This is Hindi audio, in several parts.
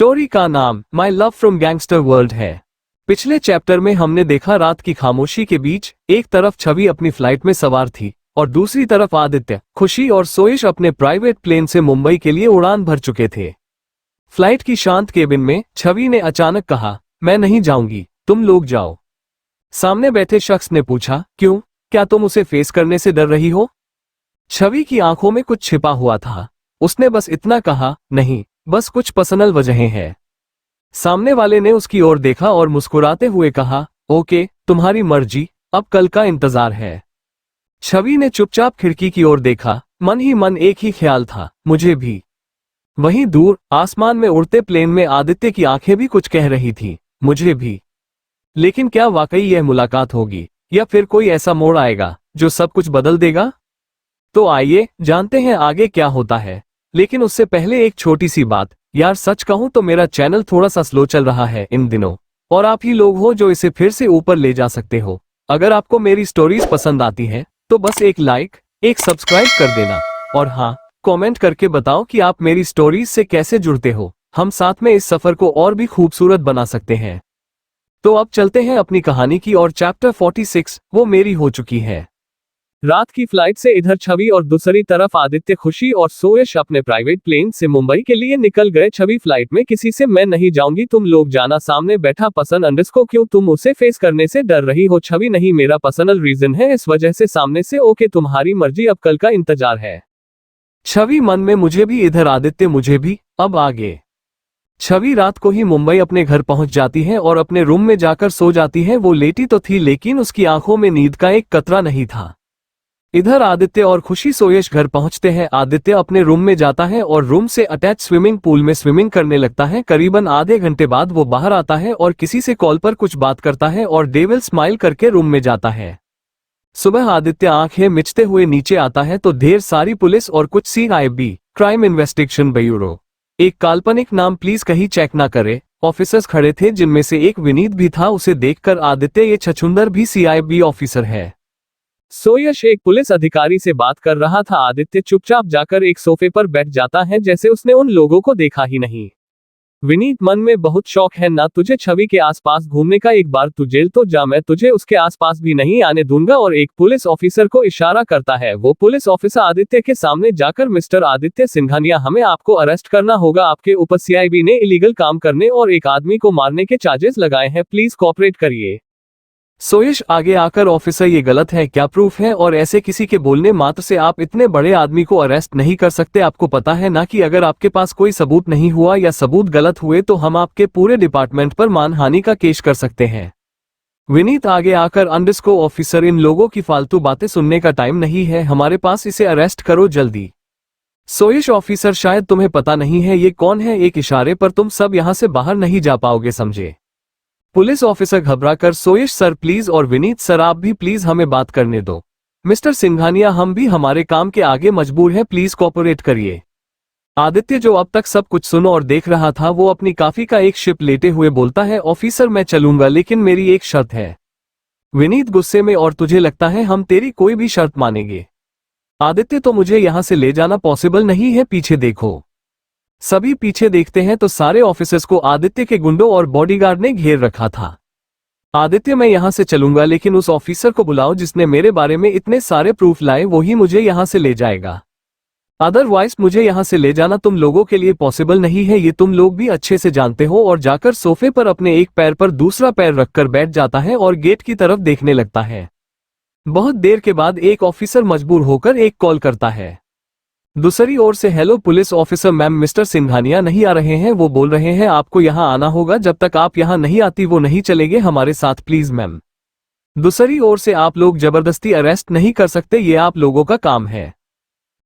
स्टोरी का नाम my love from gangster world है। पिछले चैप्टर में हमने देखा रात की खामोशी के बीच एक तरफ छवि अपनी फ्लाइट में सवार थी और दूसरी तरफ आदित्य, खुशी और सोयश अपने प्राइवेट प्लेन से मुंबई के लिए उड़ान भर चुके थे। फ्लाइट की शांत केबिन में छवि ने अचानक कहा, मैं नहीं जाऊंगी, तुम लोग जाओ। सामने बैठे शख्स ने पूछा, क्यों, क्या तुम उसे फेस करने से डर रही हो? छवि की आंखों में कुछ छिपा हुआ था। उसने बस इतना कहा, नहीं, बस कुछ पर्सनल वजहें हैं। सामने वाले ने उसकी ओर देखा और मुस्कुराते हुए कहा, ओके, तुम्हारी मर्जी, अब कल का इंतजार है। छवि ने चुपचाप खिड़की की ओर देखा, मन ही मन एक ही ख्याल था, मुझे भी। वहीं दूर आसमान में उड़ते प्लेन में आदित्य की आंखें भी कुछ कह रही थी, मुझे भी। लेकिन क्या वाकई यह मुलाकात होगी या फिर कोई ऐसा मोड़ आएगा जो सब कुछ बदल देगा? तो आइए जानते हैं आगे क्या होता है। लेकिन उससे पहले एक छोटी सी बात, यार सच कहूं तो मेरा चैनल थोड़ा सा स्लो चल रहा है इन दिनों, और आप ही लोग हो जो इसे फिर से ऊपर ले जा सकते हो। अगर आपको मेरी स्टोरीज पसंद आती है तो बस एक लाइक, एक सब्सक्राइब कर देना, और हाँ, कमेंट करके बताओ कि आप मेरी स्टोरीज से कैसे जुड़ते हो। हम साथ में इस सफर को और भी खूबसूरत बना सकते हैं। तो अब चलते हैं अपनी कहानी की और चैप्टर 46 वो मेरी हो चुकी है। रात की फ्लाइट से इधर छवि और दूसरी तरफ आदित्य, खुशी और सोयश अपने प्राइवेट प्लेन से मुंबई के लिए निकल गए। छवि फ्लाइट में किसी से मैं नहीं जाऊंगी, तुम लोग जाना। सामने बैठा पसंद अंडरस्को, क्यों, तुम उसे फेस करने से डर रही हो? छवि, नहीं, मेरा पर्सनल रीजन है, इस वजह से। सामने से, ओके, तुम्हारी मर्जी, अब कल का इंतजार है। छवि मन में, मुझे भी। इधर आदित्य, मुझे भी, अब आगे। छवि रात को ही मुंबई अपने घर पहुंच जाती है और अपने रूम में जाकर सो जाती है। वो लेटी तो थी लेकिन उसकी आंखों में नींद का एक कतरा नहीं था। इधर आदित्य और खुशी सोयश घर पहुंचते हैं। आदित्य अपने रूम में जाता है और रूम से अटैच स्विमिंग पूल में स्विमिंग करने लगता है। करीबन आधे घंटे बाद वो बाहर आता है और किसी से कॉल पर कुछ बात करता है और डेविल स्माइल करके रूम में जाता है। सुबह आदित्य आंखें मिचते हुए नीचे आता है तो ढेर सारी पुलिस और कुछ CIB, क्राइम इन्वेस्टिगेशन ब्यूरो, एक काल्पनिक नाम प्लीज कहीं चेक ना करे, ऑफिसर्स खड़े थे जिनमें से एक विनीत भी था। उसे देखकर आदित्य, ये छछूंदर भी CIB ऑफिसर है। सोयश एक पुलिस अधिकारी से बात कर रहा था। आदित्य चुपचाप जाकर एक सोफे पर बैठ जाता है जैसे उसने उन लोगों को देखा ही नहीं। विनीत मन में बहुत शौक है ना तुझे छवि के आसपास घूमने का, एक बार तू जेल तो जा, मैं तुझे उसके आसपास भी नहीं आने दूंगा। और एक पुलिस ऑफिसर को इशारा करता है। वो पुलिस ऑफिसर आदित्य के सामने जाकर, मिस्टर आदित्य सिंघानिया, हमें आपको अरेस्ट करना होगा। आपके ऊपर CIB ने इलीगल काम करने और एक आदमी को मारने के चार्जेस लगाए हैं, प्लीज कोऑपरेट करिए। सोयश आगे आकर, ऑफिसर ये गलत है, क्या प्रूफ है? और ऐसे किसी के बोलने मात्र से आप इतने बड़े आदमी को अरेस्ट नहीं कर सकते। आपको पता है ना कि अगर आपके पास कोई सबूत नहीं हुआ या सबूत गलत हुए तो हम आपके पूरे डिपार्टमेंट पर मानहानि का केस कर सकते हैं। विनीत आगे आकर, अंडरस्को ऑफिसर, इन लोगों की फालतू बातें सुनने का टाइम नहीं है हमारे पास, इसे अरेस्ट करो जल्दी। सोयश, ऑफिसर, शायद तुम्हें पता नहीं है ये कौन है, एक इशारे पर तुम सब यहाँ से बाहर नहीं जा पाओगे, समझे? पुलिस ऑफिसर घबराकर, सोयश सर प्लीज, और विनीत सर आप भी प्लीज हमें बात करने दो। मिस्टर सिंघानिया, हम भी हमारे काम के आगे मजबूर हैं, प्लीज कोऑपरेट करिए। आदित्य, जो अब तक सब कुछ सुनो और देख रहा था, वो अपनी कॉफी का एक शिप लेते हुए बोलता है, ऑफिसर मैं चलूंगा लेकिन मेरी एक शर्त है। विनीत गुस्से में, और तुझे लगता है हम तेरी कोई भी शर्त मानेंगे? आदित्य, तो मुझे यहां से ले जाना पॉसिबल नहीं है, पीछे देखो। सभी पीछे देखते हैं तो सारे ऑफिसर्स को आदित्य के गुंडों और बॉडीगार्ड ने घेर रखा था। आदित्य, मैं यहां से चलूंगा लेकिन उस ऑफिसर को बुलाओ जिसने मेरे बारे में इतने सारे प्रूफ लाए, वो ही मुझे यहां से ले जाएगा। अदरवाइज मुझे यहां से ले जाना तुम लोगों के लिए पॉसिबल नहीं है, ये तुम लोग भी अच्छे से जानते हो। और जाकर सोफे पर अपने एक पैर पर दूसरा पैर रखकर बैठ जाता है और गेट की तरफ देखने लगता है। बहुत देर के बाद एक ऑफिसर मजबूर होकर एक कॉल करता है। दूसरी ओर से, hello police officer ma'am, mister Singhania नहीं आ रहे हैं, वो बोल रहे हैं आपको यहां आना होगा, जब तक आप यहां नहीं आती वो नहीं चलेंगे हमारे साथ, प्लीज मैम। दूसरी ओर से, आप लोग जबरदस्ती अरेस्ट नहीं कर सकते, ये आप लोगों का काम है।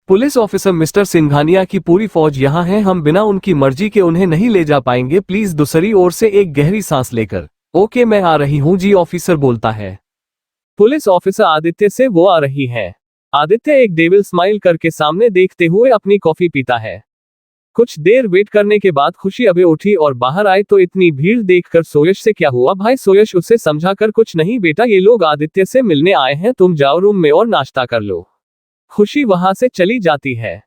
पुलिस ऑफिसर, मिस्टर सिंघानिया की पूरी फौज यहां है, हम बिना उनकी मर्जी के उन्हें नहीं ले जा पाएंगे, प्लीज। दूसरी ओर से एक गहरी सांस लेकर, ओके मैं आ रही हूं जी, ऑफिसर बोलता है। पुलिस ऑफिसर आदित्य से, वो आ रही है। आदित्य एक डेविल स्माइल करके सामने देखते हुए अपनी कॉफी पीता है। कुछ देर वेट करने के बाद खुशी अभी उठी और बाहर आए तो इतनी भीड़ देखकर सोयश से, क्या हुआ भाई? सोयश उसे समझाकर, कुछ नहीं बेटा, ये लोग आदित्य से मिलने आए हैं, तुम जाओ रूम में और नाश्ता कर लो। खुशी वहां से चली जाती है।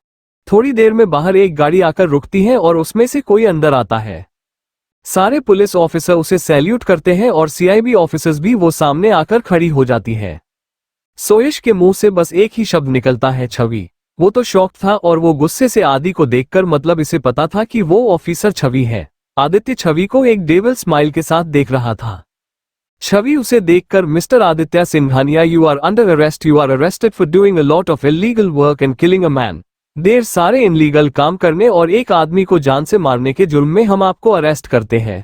थोड़ी देर में बाहर एक गाड़ी आकर रुकती है और उसमें से कोई अंदर आता है। सारे पुलिस ऑफिसर उसे सैल्यूट करते हैं और सीआईबी ऑफिसर्स भी वो सामने आकर खड़ी हो जाती है। सोयश के मुंह से बस एक ही शब्द निकलता है, छवि। वो तो शॉक था और वो गुस्से से आदि को देखकर, मतलब इसे पता था कि वो ऑफिसर छवि है। आदित्य छवि को एक डेविल स्माइल के साथ देख रहा था। छवि उसे देखकर, mister Aditya Singhania, you are under arrest, you are arrested for doing a lot of illegal work and killing a man. देर सारे इनलीगल काम करने और एक आदमी को जान से मारने के जुर्म में हम आपको अरेस्ट करते हैं।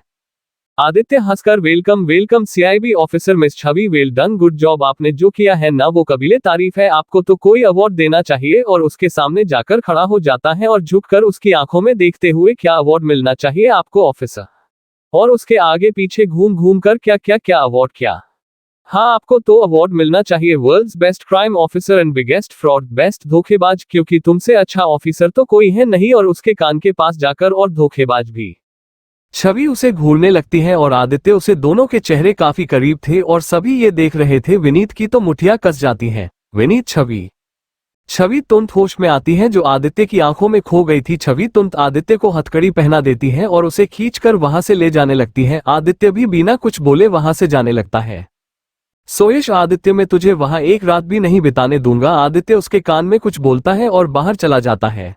आदित्य हंसकर, welcome welcome CIB officer miss Chhavi, well done, good job, आपने जो किया है ना वो काबिले तारीफ है, आपको तो कोई अवार्ड देना चाहिए। और उसके सामने जाकर खड़ा हो जाता है और झुककर उसकी आंखों में देखते हुए, क्या अवार्ड मिलना चाहिए आपको ऑफिसर? और उसके आगे पीछे घूम घूम कर, क्या क्या क्या अवार्ड, क्या? हाँ, आपको तो अवार्ड मिलना चाहिए world's best crime officer and biggest fraud, best धोखेबाज, क्योंकि तुमसे अच्छा ऑफिसर तो कोई है नहीं। और उसके कान के पास जाकर, और धोखेबाज भी। छवि उसे घूरने लगती है और आदित्य उसे, दोनों के चेहरे काफी करीब थे और सभी ये देख रहे थे। विनीत की तो मुठिया कस जाती है। विनीत, छवि। छवि तुरंत होश में आती है, जो आदित्य की आंखों में खो गई थी। छवि तुरंत आदित्य को हथकड़ी पहना देती है और उसे खींचकर वहां से ले जाने लगती है। आदित्य भी बिना कुछ बोले वहां से जाने लगता है। सोयश, आदित्य, मैं तुझे वहां एक रात भी नहीं बिताने दूंगा। आदित्य उसके कान में कुछ बोलता है और बाहर चला जाता है।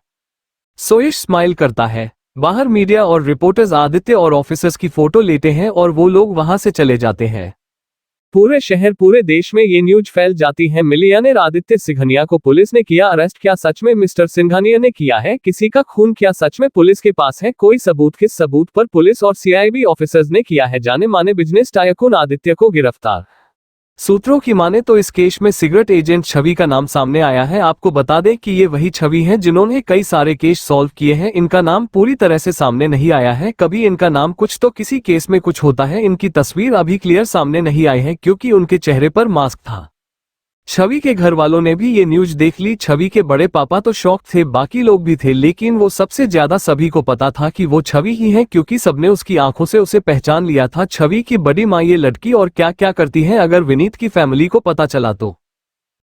सोयश स्माइल करता है। बाहर मीडिया और रिपोर्टर्स आदित्य और ऑफिसर्स की फोटो लेते हैं और वो लोग वहां से चले जाते हैं। पूरे शहर, पूरे देश में ये न्यूज फैल जाती है, मिलियनेयर आदित्य सिंघानिया को पुलिस ने किया अरेस्ट। क्या सच में मिस्टर सिंघानिया ने किया है किसी का खून? क्या सच में पुलिस के पास है कोई सबूत? किस सबूत पर पुलिस और सीआईबी ऑफिसर्स ने किया है जाने माने बिजनेस टाइकून आदित्य को गिरफ्तार? सूत्रों की माने तो इस केस में सिगरेट एजेंट छवि का नाम सामने आया है। आपको बता दें कि ये वही छवि है जिन्होंने कई सारे केस सॉल्व किए हैं। इनका नाम पूरी तरह से सामने नहीं आया है कभी। इनका नाम कुछ तो किसी केस में कुछ होता है। इनकी तस्वीर अभी क्लियर सामने नहीं आई है क्योंकि उनके चेहरे पर मास्क था। छवि के घर वालों ने भी ये न्यूज देख ली। छवि के बड़े पापा तो शॉक थे, बाकी लोग भी थे, लेकिन वो सबसे ज्यादा सभी को पता था कि वो छवि ही है क्योंकि सबने उसकी आंखों से उसे पहचान लिया था। छवि की बड़ी माँ ये लड़की और क्या क्या करती है अगर विनीत की फैमिली को पता चला तो।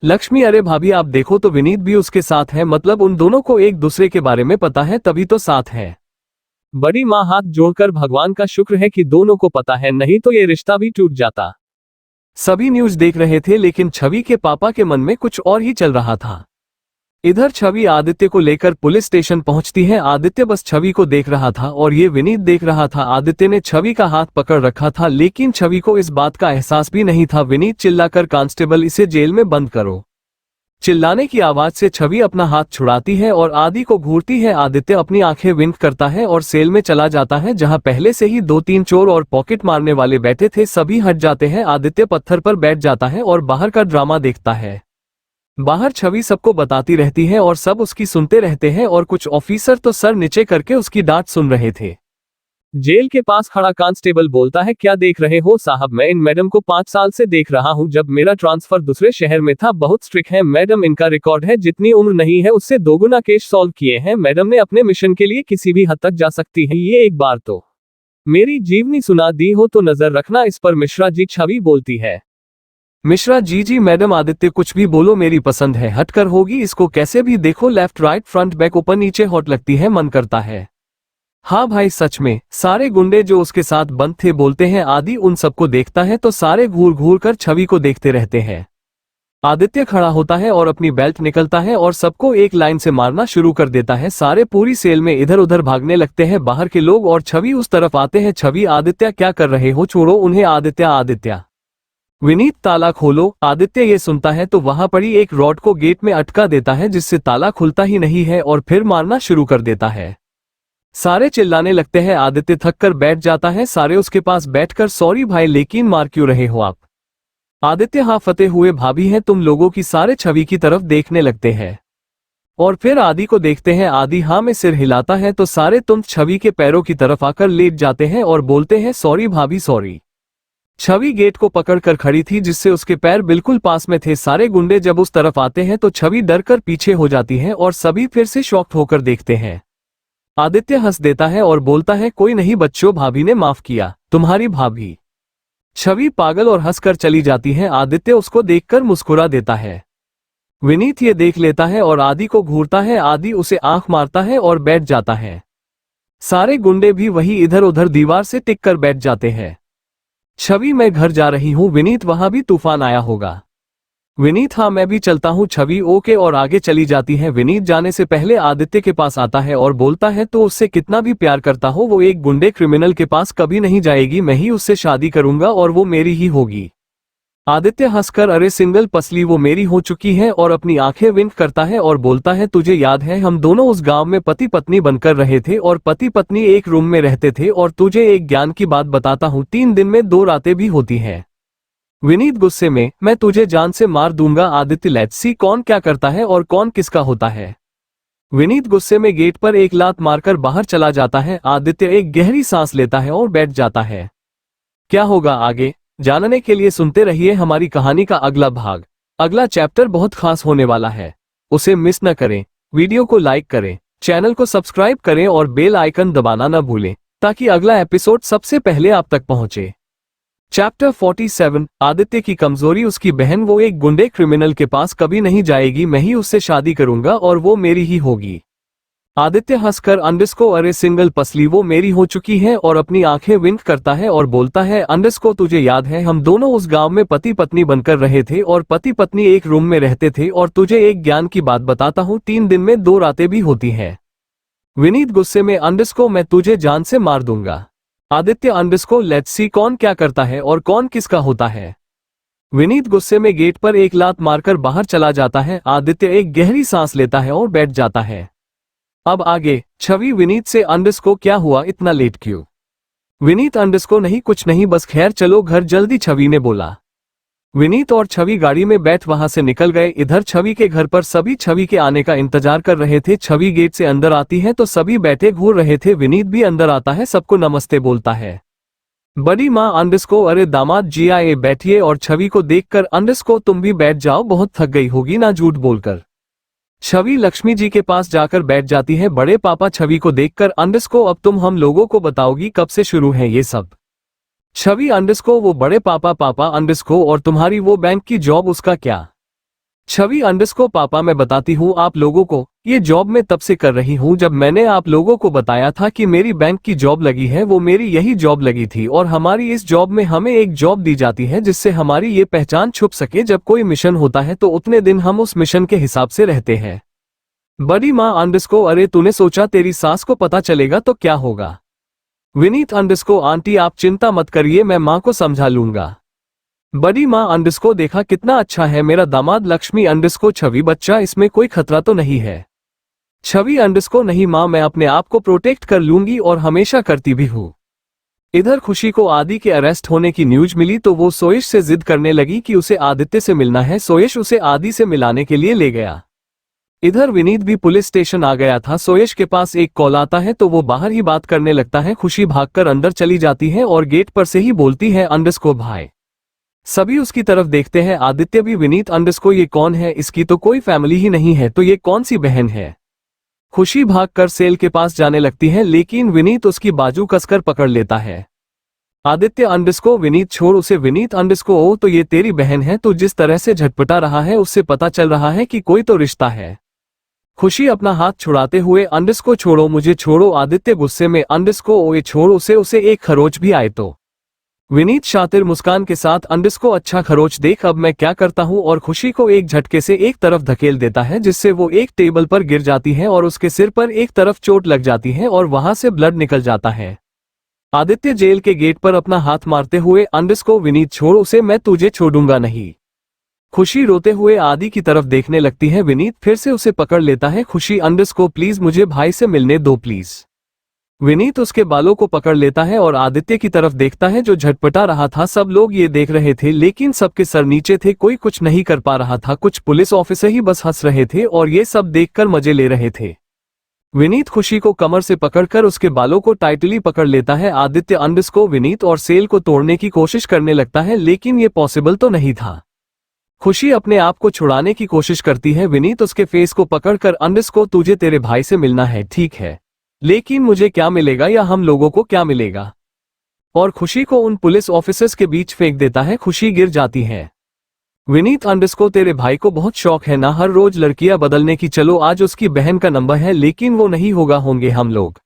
लक्ष्मी, अरे भाभी आप देखो तो विनीत भी उसके साथ है, मतलब उन दोनों को एक दूसरे के बारे में पता है तभी तो साथ है। बड़ी माँ हाथ जोड़कर, भगवान का शुक्र है कि दोनों को पता है, नहीं तो ये रिश्ता भी टूट जाता। सभी न्यूज देख रहे थे लेकिन छवि के पापा के मन में कुछ और ही चल रहा था। इधर छवि आदित्य को लेकर पुलिस स्टेशन पहुंचती है। आदित्य बस छवि को देख रहा था और ये विनीत देख रहा था। आदित्य ने छवि का हाथ पकड़ रखा था लेकिन छवि को इस बात का एहसास भी नहीं था। विनीत चिल्लाकर, कांस्टेबल इसे जेल में बंद करो। चिल्लाने की आवाज से छवि अपना हाथ छुड़ाती है और आदि को घूरती है। आदित्य अपनी आंखें विंक करता है और सेल में चला जाता है जहां पहले से ही 2-3 चोर और पॉकेट मारने वाले बैठे थे। सभी हट जाते हैं। आदित्य पत्थर पर बैठ जाता है और बाहर का ड्रामा देखता है। बाहर छवि सबको बताती रहती है और सब उसकी सुनते रहते हैं और कुछ ऑफिसर तो सर नीचे करके उसकी डांट सुन रहे थे। जेल के पास खड़ा कांस्टेबल बोलता है, क्या देख रहे हो साहब, मैं इन मैडम को 5 साल से देख रहा हूं जब मेरा ट्रांसफर दूसरे शहर में था। बहुत स्ट्रिक्ट है मैडम, इनका रिकॉर्ड है जितनी उम्र नहीं है उससे दोगुना केस सॉल्व किए हैं। मैडम ने अपने मिशन के लिए किसी भी हद तक जा सकती है, ये एक बार तो मेरी जीवनी सुना दी हो तो नजर रखना इस पर। मिश्रा जी, छवि बोलती है। मिश्रा जी, जी मैडम। आदित्य, कुछ भी बोलो, मेरी पसंद है, हटकर होगी, इसको कैसे भी देखो, लेफ्ट राइट फ्रंट बैक ऊपर नीचे हॉट लगती है, मन करता है। हाँ भाई सच में। सारे गुंडे जो उसके साथ बंद थे बोलते हैं। आदि उन सबको देखता है तो सारे घूर घूर कर छवि को देखते रहते हैं। आदित्य खड़ा होता है और अपनी बेल्ट निकलता है और सबको एक लाइन से मारना शुरू कर देता है। सारे पूरी सेल में इधर उधर भागने लगते हैं बाहर के लोग और छवि उस तरफ आते हैं। छवि, आदित्य क्या कर रहे हो, छोड़ो उन्हें। आदित्य, आदित्य। विनीत, ताला खोलो। आदित्य ये सुनता है तो वहां पड़ी एक रॉड को गेट में अटका देता है जिससे ताला खुलता ही नहीं है और फिर मारना शुरू कर देता है। सारे चिल्लाने लगते हैं। आदित्य थक कर बैठ जाता है। सारे उसके पास बैठकर, सॉरी भाई लेकिन मार क्यों रहे हो आप? आदित्य, हाँ फते हुए भाभी हैं तुम लोगों की। सारे छवि की तरफ देखने लगते हैं और फिर आदि को देखते हैं। आदि हाँ में सिर हिलाता है तो सारे तुम छवि के पैरों की तरफ आकर लेट जाते हैं और बोलते हैं, सॉरी भाभी सॉरी। छवि गेट को पकड़कर खड़ी थी जिससे उसके पैर बिल्कुल पास में थे। सारे गुंडे जब उस तरफ आते हैं तो छवि डर कर पीछे हो जाती है और सभी फिर से शॉक्ड होकर देखते हैं। आदित्य हंस देता है और बोलता है, कोई नहीं बच्चों, भाभी ने माफ किया, तुम्हारी भाभी। छवि पागल और हंसकर चली जाती है। आदित्य उसको देखकर मुस्कुरा देता है। विनीत ये देख लेता है और आदि को घूरता है। आदि उसे आंख मारता है और बैठ जाता है। सारे गुंडे भी वही इधर उधर दीवार से टिक कर बैठ जाते हैं। छवि, मैं घर जा रही हूँ। विनीत, वहां भी तूफान आया होगा। विनीत, हाँ मैं भी चलता हूँ। छवि, ओके, और आगे चली जाती है। विनीत जाने से पहले आदित्य के पास आता है और बोलता है तो उससे कितना भी प्यार करता हो वो एक गुंडे क्रिमिनल के पास कभी नहीं जाएगी। मैं ही उससे शादी करूंगा और वो मेरी ही होगी। आदित्य हंसकर, अरे सिंगल पसली, वो मेरी हो चुकी है, और अपनी आंखें विंक करता है और बोलता है तुझे याद है हम दोनों उस गांव में पति पत्नी बनकर रहे थे और पति पत्नी एक रूम में रहते थे। और तुझे एक ज्ञान की बात बताता हूँ, 3 दिन में 2 रातें भी होती हैं। विनीत गुस्से में, मैं तुझे जान से मार दूंगा। आदित्य, लेट्स सी कौन क्या करता है और कौन किसका होता है। विनीत गुस्से में गेट पर एक लात मारकर बाहर चला जाता है। आदित्य एक गहरी सांस लेता है और बैठ जाता है। क्या होगा आगे जानने के लिए सुनते रहिए हमारी कहानी का अगला भाग। अगला चैप्टर बहुत खास होने वाला है, उसे मिस न करें। वीडियो को लाइक करें, चैनल को सब्सक्राइब करें और बेल आइकन दबाना न भूलें ताकि अगला एपिसोड सबसे पहले आप तक पहुंचे। चैप्टर 47, आदित्य की कमजोरी। उसकी बहन, वो एक गुंडे क्रिमिनल के पास कभी नहीं जाएगी। मैं ही उससे शादी करूंगा और वो मेरी ही होगी। आदित्य हंसकर, अरे सिंगल पसली, वो मेरी हो चुकी है, और अपनी आंखें विंक करता है और बोलता है तुझे याद है हम दोनों उस गांव में पति पत्नी बनकर रहे थे और पति पत्नी एक रूम में रहते थे। और तुझे एक ज्ञान की बात बताता हूँ, 3 दिन में 2 रातें भी होती हैं। विनीत गुस्से में, मैं तुझे जान से मार दूंगा। आदित्य, लेट्स सी कौन क्या करता है और कौन किसका होता है। विनीत गुस्से में गेट पर एक लात मारकर बाहर चला जाता है। आदित्य एक गहरी सांस लेता है और बैठ जाता है। अब आगे। छवि, विनीत से, क्या हुआ, इतना लेट क्यों। विनीत, नहीं कुछ नहीं, बस खैर चलो घर जल्दी, छवि ने बोला। विनीत और छवि गाड़ी में बैठ वहां से निकल गए। इधर छवि के घर पर सभी छवि के आने का इंतजार कर रहे थे। छवि गेट से अंदर आती है तो सभी बैठे घूर रहे थे। विनीत भी अंदर आता है, सबको नमस्ते बोलता है। बड़ी माँ, अरे दामाद जी आए, बैठिए। और छवि को देखकर, तुम भी बैठ जाओ, बहुत थक गई होगी ना, झूठ बोलकर। छवि लक्ष्मी जी के पास जाकर बैठ जाती है। बड़े पापा छवि को देखकर, अब तुम हम लोगों को बताओगी कब से शुरू है ये सब। छवि, वो बड़े पापा, और तुम्हारी वो बैंक की जॉब, उसका क्या। छवि, पापा मैं बताती हूँ आप लोगों को, ये जॉब मैं तब से कर रही हूँ जब मैंने आप लोगों को बताया था कि मेरी बैंक की जॉब लगी है। वो मेरी यही जॉब लगी थी और हमारी इस जॉब में हमें एक जॉब दी जाती है जिससे हमारी ये पहचान छुप सके। जब कोई मिशन होता है तो उतने दिन हम उस मिशन के हिसाब से रहते हैं। बड़ी माँ, अरे तूने सोचा तेरी सास को पता चलेगा तो क्या होगा। विनीत, आंटी आप चिंता मत करिए, मैं माँ को समझा लूंगा। बड़ी माँ, देखा कितना अच्छा है मेरा दामाद। लक्ष्मी, छवि बच्चा, इसमें कोई खतरा तो नहीं है। छवि, नहीं माँ, मैं अपने आप को प्रोटेक्ट कर लूंगी और हमेशा करती भी हूँ। इधर खुशी को आदि के अरेस्ट होने की न्यूज मिली तो वो सोयश से जिद करने लगी कि उसे आदित्य से मिलना है। सोयश उसे आदि से मिलाने के लिए ले गया। इधर विनीत भी पुलिस स्टेशन आ गया था। सोयश के पास एक कॉल आता है तो वो बाहर ही बात करने लगता है। खुशी भागकर अंदर चली जाती है और गेट पर से ही बोलती है, भाई। सभी उसकी तरफ देखते हैं। आदित्य भी, विनीत, ये कौन है, इसकी तो कोई फैमिली ही नहीं है, तो ये कौन सी बहन है। खुशी भागकर सेल के पास जाने लगती है लेकिन विनीत उसकी बाजू कसकर पकड़ लेता है। आदित्य, विनीत छोड़ उसे। विनीत, ओ तो ये तेरी बहन है, तो जिस तरह से झटपटा रहा है उससे पता चल रहा है कि कोई तो रिश्ता है। खुशी अपना हाथ छुड़ाते हुए, छोड़ो, मुझे छोड़ो। आदित्य गुस्से में, ओए छोड़ उसे एक खरोच भी आए तो। विनीत शातिर मुस्कान के साथ, अच्छा खरोच देख अब मैं क्या करता हूँ, और खुशी को एक झटके से एक तरफ धकेल देता है जिससे वो एक टेबल पर गिर जाती है और उसके सिर पर एक तरफ चोट लग जाती है और वहां से ब्लड निकल जाता है। आदित्य जेल के गेट पर अपना हाथ मारते हुए, विनीत छोड़ उसे, मैं तुझे छोड़ूंगा नहीं। खुशी रोते हुए आदि की तरफ देखने लगती है। विनीत फिर से उसे पकड़ लेता है। खुशी, प्लीज मुझे भाई से मिलने दो प्लीज। विनीत उसके बालों को पकड़ लेता है और आदित्य की तरफ देखता है जो झटपटा रहा था। सब लोग ये देख रहे थे लेकिन सबके सर नीचे थे, कोई कुछ नहीं कर पा रहा था। कुछ पुलिस ऑफिसर ही बस हंस रहे थे और ये सब देखकर मजे ले रहे थे। विनीत खुशी को कमर से पकड़कर उसके बालों को टाइटली पकड़ लेता है। आदित्य विनीत और सेल को तोड़ने की कोशिश करने लगता है लेकिन ये पॉसिबल तो नहीं था। खुशी अपने आप को छुड़ाने की कोशिश करती है। विनीत उसके फेस को पकड़कर, तुझे तेरे भाई से मिलना है, ठीक है, लेकिन मुझे क्या मिलेगा या हम लोगों को क्या मिलेगा। और खुशी को उन पुलिस ऑफिसर्स के बीच फेंक देता है। खुशी गिर जाती है। विनीत, तेरे भाई को बहुत शौक है ना हर रोज लड़कियां बदलने की। चलो आज उसकी बहन का नंबर है लेकिन वो नहीं होंगे हम लोग।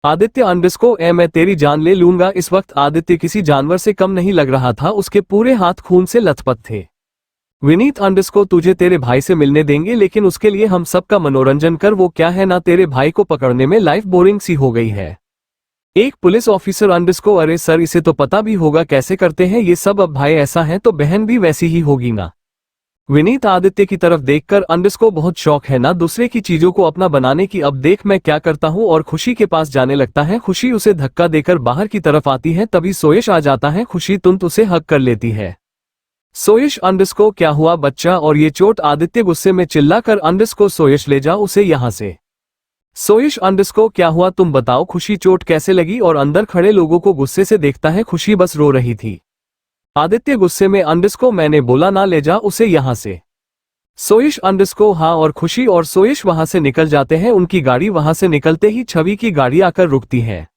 आदित्य अंडरस्कोर ए मैं तेरी जान ले लूंगा। इस वक्त आदित्य किसी जानवर से कम नहीं लग रहा था, उसके पूरे हाथ खून से लथपथ थे। विनीत अंडरस्कोर तुझे तेरे भाई से मिलने देंगे, लेकिन उसके लिए हम सबका मनोरंजन कर। वो क्या है ना, तेरे भाई को पकड़ने में लाइफ बोरिंग सी हो गई है। एक पुलिस ऑफिसर अंडरस्कोर अरे सर इसे तो पता भी होगा कैसे करते हैं ये सब। अब भाई ऐसा है तो बहन भी वैसी ही होगी ना। विनीत आदित्य की तरफ देखकर अंडरस्कोर बहुत शौक है ना दूसरे की चीजों को अपना बनाने की। अब देख मैं क्या करता हूँ। और खुशी के पास जाने लगता है। खुशी उसे धक्का देकर बाहर की तरफ आती है, तभी सोयश आ जाता है। खुशी तुरंत उसे हक कर लेती है। सोयश अंडरस्कोर क्या हुआ बच्चा और ये चोट। आदित्य गुस्से में चिल्लाकर अंडरस्कोर सोयश ले जाओ उसे यहाँ से। सोयश अंडरस्कोर क्या हुआ तुम बताओ। खुशी चोट कैसे लगी और अंदर खड़े लोगों को गुस्से से देखता है। खुशी बस रो रही थी। आदित्य गुस्से में अंडरस्कोर मैंने बोला ना ले जा उसे यहाँ से। सोयश अंडरस्कोर हाँ और खुशी और सोयश वहां से निकल जाते हैं। उनकी गाड़ी वहां से निकलते ही छवि की गाड़ी आकर रुकती है।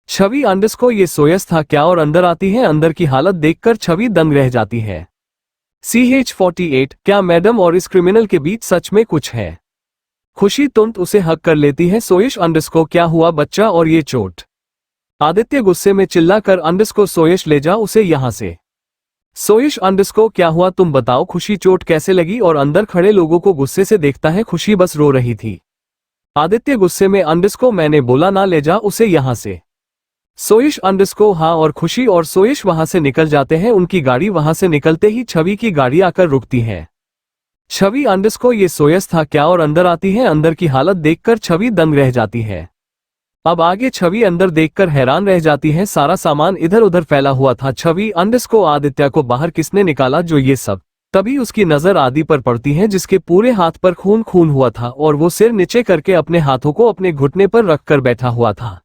छवि अंडरस्कोर ये सोयश था क्या और अंदर आती है। अंदर की हालत देखकर छवि दंग रह जाती है। CH-48 क्या मैडम और इस क्रिमिनल के बीच सच में कुछ है। खुशी तुरंत उसे हक कर लेती है। सोयश अंडरस्कोर क्या हुआ बच्चा और ये चोट। आदित्य गुस्से में चिल्लाकर अंडरस्कोर सोयश ले जा उसे यहाँ से। सोयश अंडरस्कोर क्या हुआ तुम बताओ। खुशी चोट कैसे लगी और अंदर खड़े लोगों को गुस्से से देखता है। खुशी बस रो रही थी। आदित्य गुस्से में अंडरस्कोर मैंने बोला ना ले जा उसे यहाँ से। सोयश अंडरस्कोर हाँ और खुशी और सोयश वहां से निकल जाते हैं। उनकी गाड़ी वहां से निकलते ही छवि की गाड़ी आकर रुकती है। छवि अंडरस्कोर ये सोयश था क्या और अंदर आती है। अंदर की हालत देखकर छवि दंग रह जाती है। अब आगे छवि अंदर देखकर हैरान रह जाती है। सारा सामान इधर उधर फैला हुआ था। छवि अंडरस्कोर आदित्य को बाहर किसने निकाला जो ये सब। तभी उसकी नजर आदि पर पड़ती है जिसके पूरे हाथ पर खून खून हुआ था और वो सिर नीचे करके अपने हाथों को अपने घुटने पर रखकर बैठा हुआ था।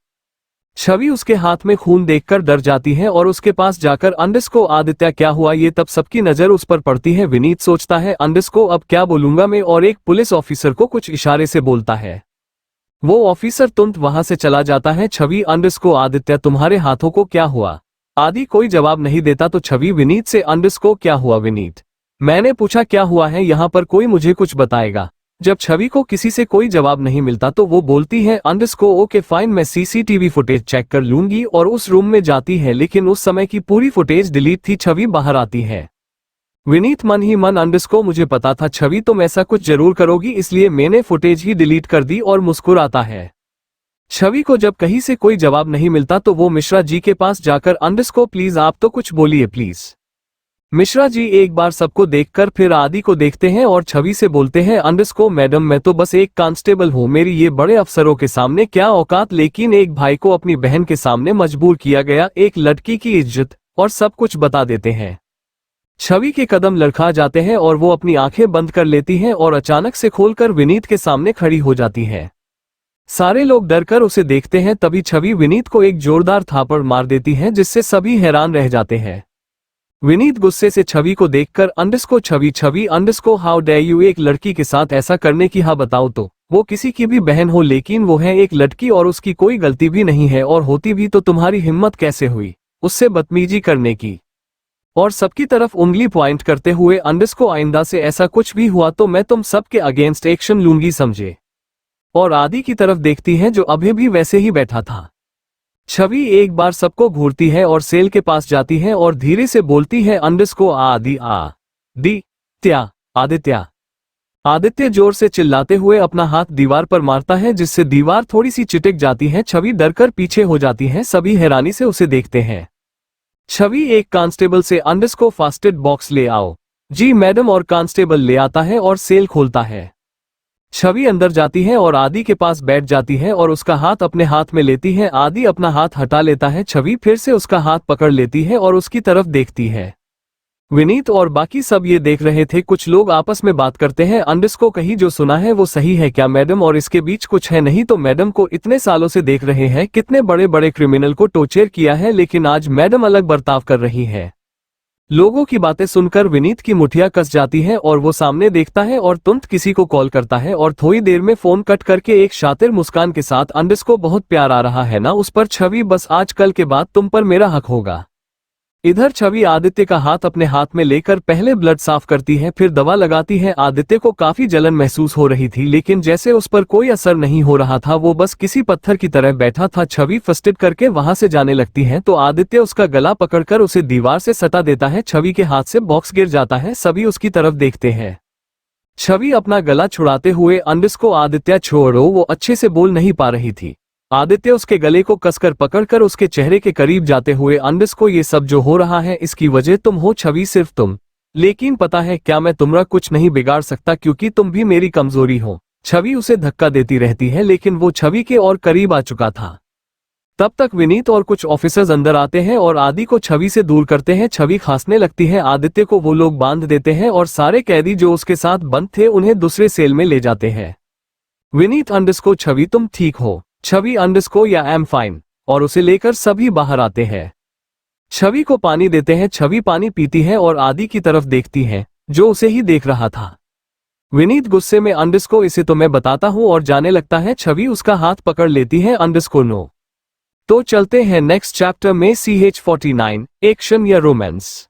छवि उसके हाथ में खून देखकर डर जाती है और उसके पास जाकर अंडरस्कोर आदित्य क्या हुआ ये। तब सबकी नजर उस पर पड़ती है। विनीत सोचता है अंडरस्कोर अब क्या बोलूंगा मैं और एक पुलिस ऑफिसर को कुछ इशारे से बोलता है। वो ऑफिसर तुरंत वहां से चला जाता है। छवि अंडरस्कोर आदित्य तुम्हारे हाथों को क्या हुआ। आदि कोई जवाब नहीं देता तो छवि विनीत से अंडरस्कोर क्या हुआ विनीत। मैंने पूछा क्या हुआ है यहाँ पर कोई मुझे कुछ बताएगा। जब छवि को किसी से कोई जवाब नहीं मिलता तो वो बोलती है अंडरस्कोर ओके फाइन मैं CCTV फुटेज चेक कर लूंगी और उस रूम में जाती है। लेकिन उस समय की पूरी फुटेज डिलीट थी। छवि बाहर आती है। विनीत मन ही मन अंडरस्कोर मुझे पता था छवि तुम ऐसा कुछ जरूर करोगी इसलिए मैंने फुटेज ही डिलीट कर दी और मुस्कुराता है। छवि को जब कहीं से कोई जवाब नहीं मिलता तो वो मिश्रा जी के पास जाकर अंडरस्कोर प्लीज आप तो कुछ बोलिए प्लीज। मिश्रा जी एक बार सबको देखकर फिर आदि को देखते हैं और छवि से बोलते हैं अंडरस्कोर मैडम मैं तो बस एक कांस्टेबल हूँ, मेरी ये बड़े अफसरों के सामने क्या औकात। लेकिन एक भाई को अपनी बहन के सामने मजबूर किया गया, एक लड़की की इज्जत और सब कुछ बता देते हैं। छवि के कदम लड़खड़ा जाते हैं और वो अपनी आंखें बंद कर लेती हैं और अचानक से खोलकर विनीत के सामने खड़ी हो जाती है। सारे लोग डरकर उसे देखते हैं। तभी छवि विनीत को एक जोरदार थापड़ मार देती है जिससे सभी हैरान रह जाते हैं। विनीत गुस्से से छवि को देखकर underscore Chhavi underscore how dare you एक लड़की के साथ ऐसा करने की। हाँ बताओ तो वो किसी की भी बहन हो लेकिन वो है एक लड़की और उसकी कोई गलती भी नहीं है और होती भी तो तुम्हारी हिम्मत कैसे हुई उससे बदतमीजी करने की। और सबकी तरफ उंगली पॉइंट करते हुए अंडरस्कोर आइंदा से ऐसा कुछ भी हुआ तो मैं तुम सबके अगेंस्ट एक्शन लूंगी समझे। और आदि की तरफ देखती है जो अभी भी वैसे ही बैठा था। छवि एक बार सबको घूरती है और सेल के पास जाती है और धीरे से बोलती है अंडरस्कोर आदित्य। आदित्य जोर से चिल्लाते हुए अपना हाथ दीवार पर मारता है जिससे दीवार थोड़ी सी चिटक जाती है। छवि डरकर पीछे हो जाती है। सभी हैरानी से उसे देखते हैं। छवि एक कांस्टेबल से अंडरस्कोर फास्ट एड बॉक्स ले आओ। जी मैडम और कांस्टेबल ले आता है और सेल खोलता है। छवि अंदर जाती है और आदि के पास बैठ जाती है और उसका हाथ अपने हाथ में लेती है। आदि अपना हाथ हटा लेता है। छवि फिर से उसका हाथ पकड़ लेती है और उसकी तरफ देखती है। विनीत और बाकी सब ये देख रहे थे। कुछ लोग आपस में बात करते हैं अंडरस्कोर कहीं जो सुना है वो सही है क्या मैडम और इसके बीच कुछ है नहीं तो मैडम को इतने सालों से देख रहे हैं, कितने बड़े बड़े क्रिमिनल को टॉर्चर किया है लेकिन आज मैडम अलग बर्ताव कर रही है। लोगों की बातें सुनकर विनीत की मुठिया कस जाती है और वो सामने देखता है और तुरंत किसी को कॉल करता है और थोड़ी देर में फोन कट करके एक शातिर मुस्कान के साथ अंडरस्कोर बहुत प्यार आ रहा है ना उस पर। छवि बस आज कल के बाद तुम पर मेरा हक होगा। इधर छवि आदित्य का हाथ अपने हाथ में लेकर पहले ब्लड साफ करती है, फिर दवा लगाती है। आदित्य को काफी जलन महसूस हो रही थी, लेकिन जैसे उस पर कोई असर नहीं हो रहा था, वो बस किसी पत्थर की तरह बैठा था। छवि फर्स्ट एड करके वहां से जाने लगती है तो आदित्य उसका गला पकड़कर उसे दीवार से सटा देता है। छवि के हाथ से बॉक्स गिर जाता है। सभी उसकी तरफ देखते हैं। छवि अपना गला छुड़ाते हुए अंडरस्को आदित्य छोड़ो, वो अच्छे से बोल नहीं पा रही थी। आदित्य उसके गले को कसकर पकड़कर उसके चेहरे के करीब जाते हुए अंडरस्को, ये सब जो हो रहा है इसकी वजह तुम हो छवि, सिर्फ तुम। लेकिन पता है क्या, मैं तुम्हारा कुछ नहीं बिगाड़ सकता क्योंकि तुम भी मेरी कमजोरी हो। छवि उसे धक्का देती रहती है, लेकिन वो छवि के और करीब आ चुका था। तब तक विनीत और कुछ ऑफिसर्स अंदर आते हैं और आदि को छवि से दूर करते हैं। छवि खांसने लगती है। आदित्य को वो लोग बांध देते हैं और सारे कैदी जो उसके साथ बंद थे उन्हें दूसरे सेल में ले जाते हैं। विनीत अंडरस्को, छवि तुम ठीक हो? छवि अंडरस्को, या एम फाइन, और उसे लेकर सभी बाहर आते हैं। छवि को पानी देते हैं। छवि पानी पीती है और आदि की तरफ देखती है जो उसे ही देख रहा था। विनीत गुस्से में, अंडरस्को इसे तो मैं बताता हूं, और जाने लगता है। छवि उसका हाथ पकड़ लेती है। Underscore no. तो चलते हैं नेक्स्ट चैप्टर में। CH49 एक्शन या रोमांस।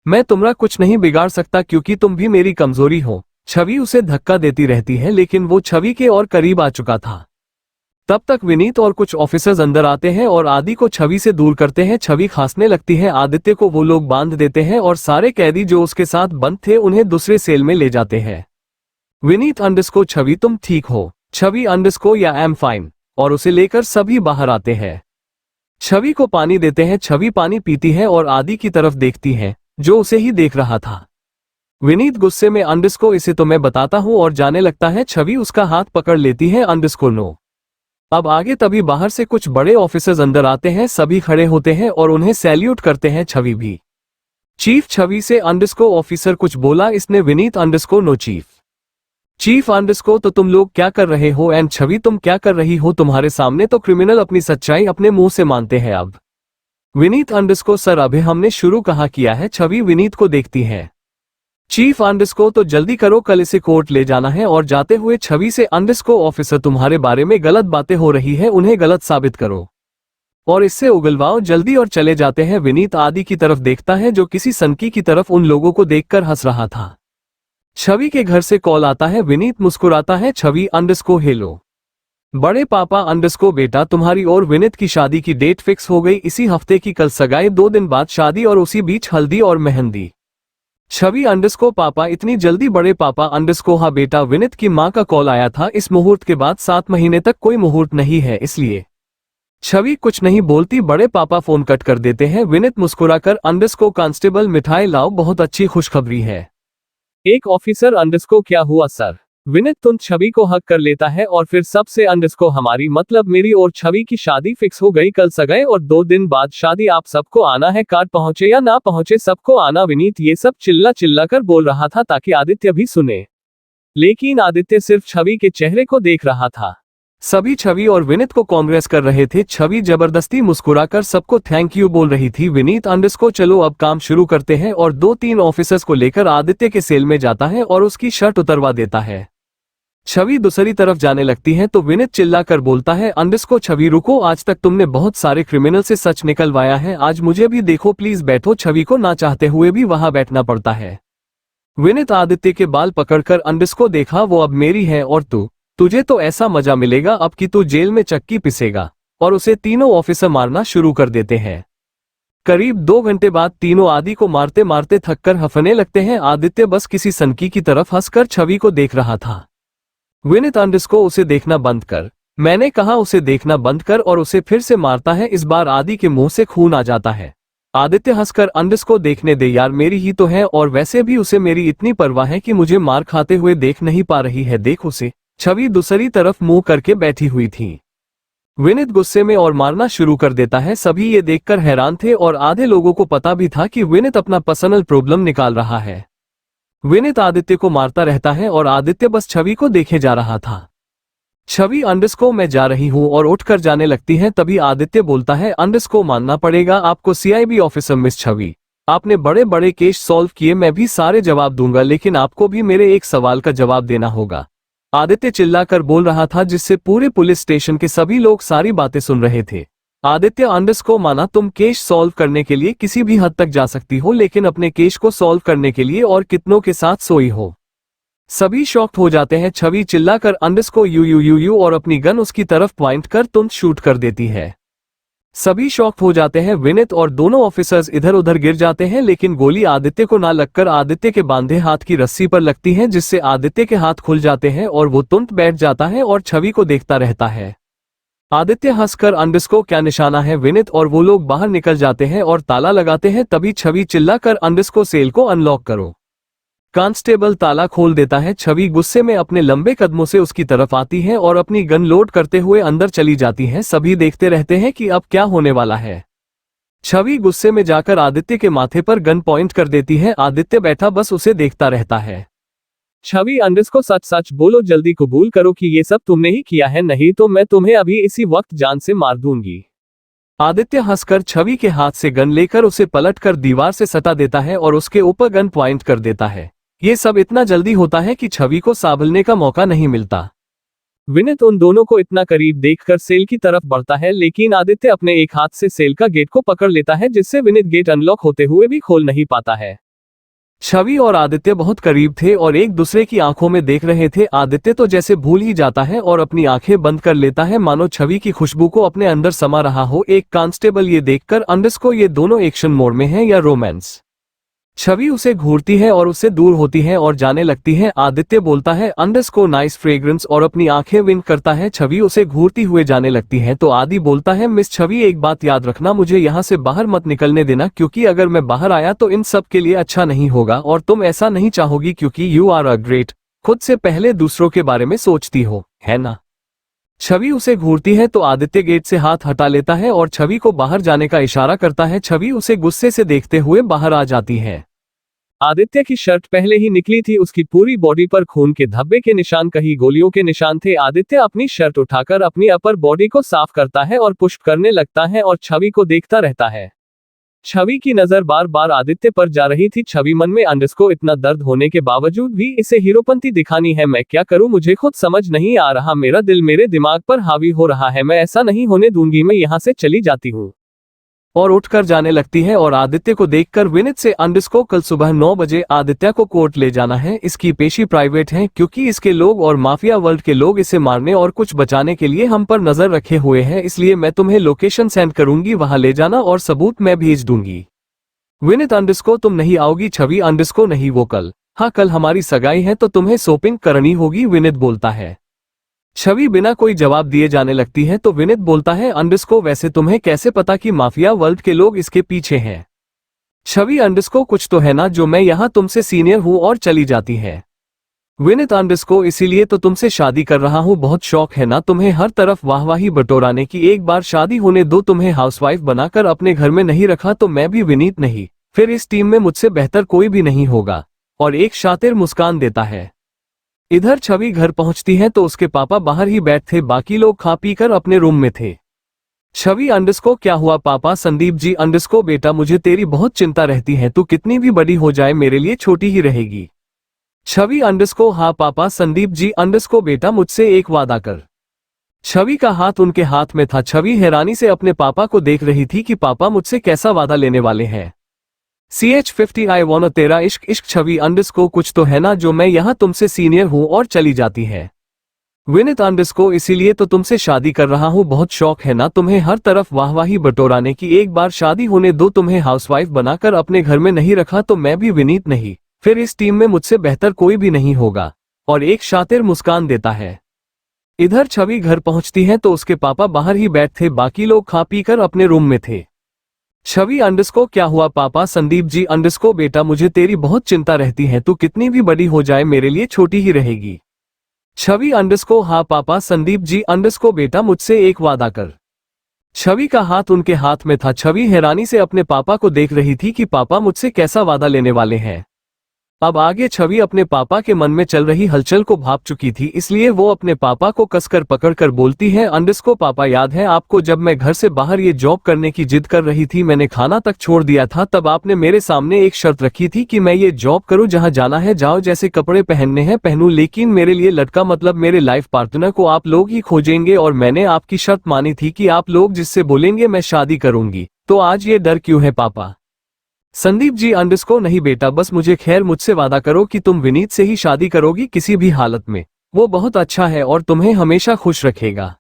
मैं तुम्हारा कुछ नहीं बिगाड़ सकता क्योंकि तुम भी मेरी कमजोरी हो। छवि उसे धक्का देती रहती है, लेकिन वो छवि के और करीब आ चुका था। तब तक विनीत और कुछ ऑफिसर्स अंदर आते हैं और आदि को छवि से दूर करते हैं। छवि खांसने लगती है। आदित्य को वो लोग बांध देते हैं और सारे कैदी जो उसके साथ बंद थे उन्हें दूसरे सेल में ले जाते हैं। विनीत अंडरस्को, छवि तुम ठीक हो? छवि अंडरस्को, या एम फाइन, और उसे लेकर सभी बाहर आते हैं। छवि को पानी देते हैं। छवि पानी पीती है और आदि की तरफ देखती है जो उसे ही देख रहा था। विनीत गुस्से में, अंडरस्को इसे तो मैं बताता हूं, और जाने लगता है। छवि उसका हाथ पकड़ लेती है। Underscore no. अब आगे तभी बाहर से कुछ बड़े ऑफिसर्स अंदर आते हैं। सभी खड़े होते हैं और उन्हें सैल्यूट करते हैं। छवि भी। चीफ छवि से, अंडरस्को ऑफिसर कुछ बोला इसने। Vineet underscore no chief. Chief underscore, तो तुम लोग क्या कर रहे हो? एंड छवि तुम क्या कर रही हो? तुम्हारे सामने तो क्रिमिनल अपनी सच्चाई अपने मुंह से मानते हैं। अब विनीत अंडरस्को, सर अभी हमने शुरू कहाँ किया है? छवि विनीत को देखती है। चीफ अंडरस्को, तो जल्दी करो, कल इसे कोर्ट ले जाना है। और जाते हुए छवि से, अंडरस्को ऑफिसर तुम्हारे बारे में गलत बातें हो रही है, उन्हें गलत साबित करो और इससे उगलवाओ जल्दी। और चले जाते हैं। विनीत आदि की तरफ देखता है जो किसी सनकी की तरफ उन लोगों को देखकर हंस रहा था। छवि के घर से कॉल आता है। विनीत मुस्कुराता है। छवि अंडरस्को, हेलो बड़े पापा। अंडरस्को, बेटा तुम्हारी और विनीत की शादी की डेट फिक्स हो गई, इसी हफ्ते की। कल सगाई, 2 दिन बाद शादी और उसी बीच हल्दी और मेहंदी। छवि अंडरस्को, पापा इतनी जल्दी? बड़े पापा अंडरस्को, हाँ बेटा, विनीत की मां का कॉल आया था, इस मुहूर्त के बाद 7 महीने तक कोई मुहूर्त नहीं है, इसलिए। छवि कुछ नहीं बोलती। बड़े पापा फोन कट कर देते हैं। विनीत मुस्कुराकर, अंडरस्को कांस्टेबल मिठाई लाओ, बहुत अच्छी खुशखबरी है। एक ऑफिसर, अंडरस्को क्या हुआ सर? विनीत तुरंत छवि को हक कर लेता है और फिर सबसे, अंडरस्को हमारी मतलब मेरी और छवि की शादी फिक्स हो गई, कल सगाई और 2 दिन बाद शादी। आप सबको आना है, कार्ड पहुंचे या ना पहुंचे सबको आना। विनीत ये सब चिल्ला चिल्ला कर बोल रहा था ताकि आदित्य भी सुने, लेकिन आदित्य सिर्फ छवि के चेहरे को देख रहा था। सभी छवि और विनीत को कांग्रेस कर रहे थे। छवि जबरदस्ती मुस्कुराकर सबको थैंक यू बोल रही थी। विनीत अंडरस्को, चलो अब काम शुरू करते हैं, और 2-3 ऑफिसर्स को लेकर आदित्य के सेल में जाता है और उसकी शर्ट उतरवा देता है। छवि दूसरी तरफ जाने लगती है तो विनीत चिल्लाकर बोलता है, अंडरस्को छवि रुको, आज तक तुमने बहुत सारे क्रिमिनल से सच निकलवाया है, आज मुझे भी देखो प्लीज बैठो। छवि को ना चाहते हुए भी वहां बैठना पड़ता है। विनीत आदित्य के बाल पकड़कर, अंडरस्को देखा, वो अब मेरी है और तुझे तो ऐसा मजा मिलेगा अब कि तू जेल में चक्की पिसेगा। और उसे तीनों ऑफिसर मारना शुरू कर देते हैं। करीब 2 घंटे बाद तीनों आदि को मारते मारते थककर हंसने लगते हैं। आदित्य बस किसी सनकी की तरफ हंसकर छवि को देख रहा था। विनीत अंडरस्को उसे देखना बंद कर, मैंने कहा उसे देखना बंद कर, और उसे फिर से मारता है। इस बार आदि के मुंह से खून आ जाता है। आदित्य हंसकर, अंडरस्को देखने दे यार, मेरी ही तो है, और वैसे भी उसे मेरी इतनी परवाह है कि मुझे मार खाते हुए देख नहीं पा रही है, देख उसे। छवि दूसरी तरफ मुंह करके बैठी हुई थी। विनीत गुस्से में और मारना शुरू कर देता है। सभी ये देखकर हैरान थे और आधे लोगों को पता भी था कि विनीत अपना पर्सनल प्रॉब्लम निकाल रहा है। विनीत आदित्य को मारता रहता है और आदित्य बस छवि को देखे जा रहा था। छवि, अंडरस्को मैं जा रही हूं, और उठकर जाने लगती है। तभी आदित्य बोलता है, अंडरस्को मानना पड़ेगा आपको CIB ऑफिसर मिस छवि, आपने बड़े बड़े केस सॉल्व किए, मैं भी सारे जवाब दूंगा, लेकिन आपको भी मेरे एक सवाल का जवाब देना होगा। आदित्य चिल्लाकर बोल रहा था जिससे पूरे पुलिस स्टेशन के सभी लोग सारी बातें सुन रहे थे। आदित्य अंडरस्कोर माना तुम केस सॉल्व करने के लिए किसी भी हद तक जा सकती हो, लेकिन अपने केस को सॉल्व करने के लिए और कितनों के साथ सोई हो। सभी शॉक्ड हो जाते हैं। छवि चिल्लाकर अंडरस्कोर यू और अपनी गन उसकी तरफ पॉइंट कर तुरंत शूट कर देती है। सभी शॉक्ड हो जाते हैं। विनीत और दोनों ऑफिसर्स इधर उधर गिर जाते हैं, लेकिन गोली आदित्य को ना लगकर आदित्य के बांधे हाथ की रस्सी पर लगती है, जिससे आदित्य के हाथ खुल जाते हैं और वो तुरंत बैठ जाता है और छवि को देखता रहता है। आदित्य हंसकर अंडरस्कोर क्या निशाना है विनीत, और वो लोग बाहर निकल जाते हैं और ताला लगाते हैं। तभी छवि चिल्लाकर अंडरस्कोर सेल को अनलॉक करो। कांस्टेबल ताला खोल देता है। छवि गुस्से में अपने लंबे कदमों से उसकी तरफ आती है और अपनी गन लोड करते हुए अंदर चली जाती है। सभी देखते रहते हैं कि अब क्या होने वाला है। छवि गुस्से में जाकर आदित्य के माथे पर गन पॉइंट कर देती है। आदित्य बैठा बस उसे देखता रहता है। छवि अंडरस्कोर सच सच बोलो, जल्दी कबूल करो कि ये सब तुमने ही किया है, नहीं तो मैं तुम्हें अभी इसी वक्त जान से मार दूंगी। आदित्य हंसकर छवि के हाथ से गन लेकर उसे पलटकर दीवार से सटा देता है और उसके ऊपर गन पॉइंट कर देता है। ये सब इतना जल्दी होता है कि छवि को संभलने का मौका नहीं मिलता। विनीत उन दोनों को इतना करीब देखकर सेल की तरफ बढ़ता है, लेकिन आदित्य अपने एक हाथ से सेल का गेट को पकड़ लेता है, जिससे विनीत गेट अनलॉक होते हुए भी खोल नहीं पाता है। छवि और आदित्य बहुत करीब थे और एक दूसरे की आंखों में देख रहे थे। आदित्य तो जैसे भूल ही जाता है और अपनी आंखें बंद कर लेता है, मानो छवि की खुशबू को अपने अंदर समा रहा हो। एक कांस्टेबल ये देखकर अंडरस्कोर ये दोनों एक्शन मोड में हैं या रोमांस। छवि उसे घूरती है और उससे दूर होती है और जाने लगती है। आदित्य बोलता है अंडरस्कोर नाइस फ्रेग्रेंस और अपनी आंखें विंक करता है। छवि उसे घूरती हुए जाने लगती है तो आदि बोलता है मिस छवि, एक बात याद रखना, मुझे यहाँ से बाहर मत निकलने देना, क्योंकि अगर मैं बाहर आया तो इन सब के लिए अच्छा नहीं होगा और तुम ऐसा नहीं चाहोगी, क्योंकि यू आर अ ग्रेट, खुद से पहले दूसरों के बारे में सोचती हो, है ना। छवि उसे घूरती है तो आदित्य गेट से हाथ हटा लेता है और छवि को बाहर जाने का इशारा करता है। छवि उसे गुस्से से देखते हुए बाहर आ जाती है। आदित्य की शर्ट पहले ही निकली थी, उसकी पूरी बॉडी पर खून के धब्बे के निशान, कहीं गोलियों के निशान थे। आदित्य अपनी शर्ट उठाकर अपनी अपर बॉडी को साफ करता है और पुश करने लगता है और छवि को देखता रहता है। छवि की नजर बार बार आदित्य पर जा रही थी। छवि मन में अंडरस्कोर इतना दर्द होने के बावजूद भी इसे हीरोपंती दिखानी है, मैं क्या करूं, मुझे खुद समझ नहीं आ रहा, मेरा दिल मेरे दिमाग पर हावी हो रहा है, मैं ऐसा नहीं होने दूंगी, मैं यहाँ से चली जाती हूँ, और उठकर जाने लगती है। और आदित्य को देखकर विनीत से अंडरस्कोर कल सुबह 9 बजे आदित्य को कोर्ट ले जाना है, इसकी पेशी प्राइवेट है, क्योंकि इसके लोग और माफिया वर्ल्ड के लोग इसे मारने और कुछ बचाने के लिए हम पर नजर रखे हुए हैं, इसलिए मैं तुम्हें लोकेशन सेंड करूंगी, वहां ले जाना और सबूत मैं भेज दूंगी। विनीत अंडरस्कोर तुम नहीं आओगी। छवि अंडरस्कोर नहीं, वो कल, हाँ कल हमारी सगाई है तो तुम्हें शॉपिंग करनी होगी, विनीत बोलता है। छवि बिना कोई जवाब दिए जाने लगती है तो विनीत बोलता है अंडरस्कोर वैसे तुम्हें कैसे पता कि माफिया वर्ल्ड के लोग इसके पीछे हैं। छवि अंडरस्कोर कुछ तो है ना जो मैं यहाँ तुमसे सीनियर हूँ, और चली जाती है। विनीत अंडरस्कोर इसीलिए तो तुमसे शादी कर रहा हूँ, बहुत शौक है ना तुम्हें हर तरफ वाहवाही बटोराने की, एक बार शादी होने दो, तुम्हें हाउसवाइफ बनाकर अपने घर में नहीं रखा तो मैं भी विनीत नहीं, फिर इस टीम में मुझसे बेहतर कोई भी नहीं होगा, और एक शातिर मुस्कान देता है। इधर छवि घर पहुंचती है तो उसके पापा बाहर ही बैठ थे, बाकी लोग खा पीकर अपने रूम में थे। छवि अंडरस्कोर क्या हुआ पापा। संदीप जी अंडरस्कोर बेटा मुझे तेरी बहुत चिंता रहती है, तू कितनी भी बड़ी हो जाए मेरे लिए छोटी ही रहेगी। छवि अंडरस्कोर हाँ पापा। संदीप जी अंडरस्कोर बेटा मुझसे एक वादा कर। छवि का हाथ उनके हाथ में था। छवि हैरानी से अपने पापा को देख रही थी कि पापा मुझसे कैसा वादा लेने वाले हैं। CH50 आई वांट तेरा इश्क इश्क। छवि अंडरस्कोर कुछ तो है ना जो मैं यहाँ तुमसे सीनियर हूँ, और चली जाती है। विनीत अंडरस्कोर इसीलिए तो तुमसे शादी कर रहा हूँ, बहुत शौक है ना तुम्हें हर तरफ वाहवाही बटोराने की, एक बार शादी होने दो, तुम्हें हाउसवाइफ बनाकर अपने घर में नहीं रखा तो मैं भी विनीत नहीं, फिर इस टीम में मुझसे बेहतर कोई भी नहीं होगा, और एक शातिर मुस्कान देता है। इधर छवि घर पहुंचती है तो उसके पापा बाहर ही बैठ थे, बाकी लोग खा पीकर अपने रूम में थे। छवि अंडरस्कोर क्या हुआ पापा। संदीप जी अंडरस्कोर बेटा मुझे तेरी बहुत चिंता रहती है, तू कितनी भी बड़ी हो जाए मेरे लिए छोटी ही रहेगी। छवि अंडरस्कोर हाँ पापा। संदीप जी अंडरस्कोर बेटा मुझसे एक वादा कर। छवि का हाथ उनके हाथ में था। छवि हैरानी से अपने पापा को देख रही थी कि पापा मुझसे कैसा वादा लेने वाले हैं। अब आगे छवि अपने पापा के मन में चल रही हलचल को भाप चुकी थी, इसलिए वो अपने पापा को कसकर पकड़कर बोलती है, अंडरस्को पापा याद है आपको जब मैं घर से बाहर ये जॉब करने की जिद कर रही थी, मैंने खाना तक छोड़ दिया था, तब आपने मेरे सामने एक शर्त रखी थी कि मैं ये जॉब करूं, जहां जाना है जाओ, जैसे कपड़े पहनने हैं पहनूं, लेकिन मेरे लिए लड़का मतलब मेरे लाइफ पार्टनर को आप लोग ही खोजेंगे और मैंने आपकी शर्त मानी थी कि आप लोग जिससे बोलेंगे मैं शादी करूंगी। तो आज ये डर क्यों है पापा? संदीप जी अंडरस्को नहीं बेटा, बस मुझे खैर मुझसे वादा करो कि तुम विनीत से ही शादी करोगी किसी भी हालत में, वो बहुत अच्छा है और तुम्हें हमेशा खुश रखेगा।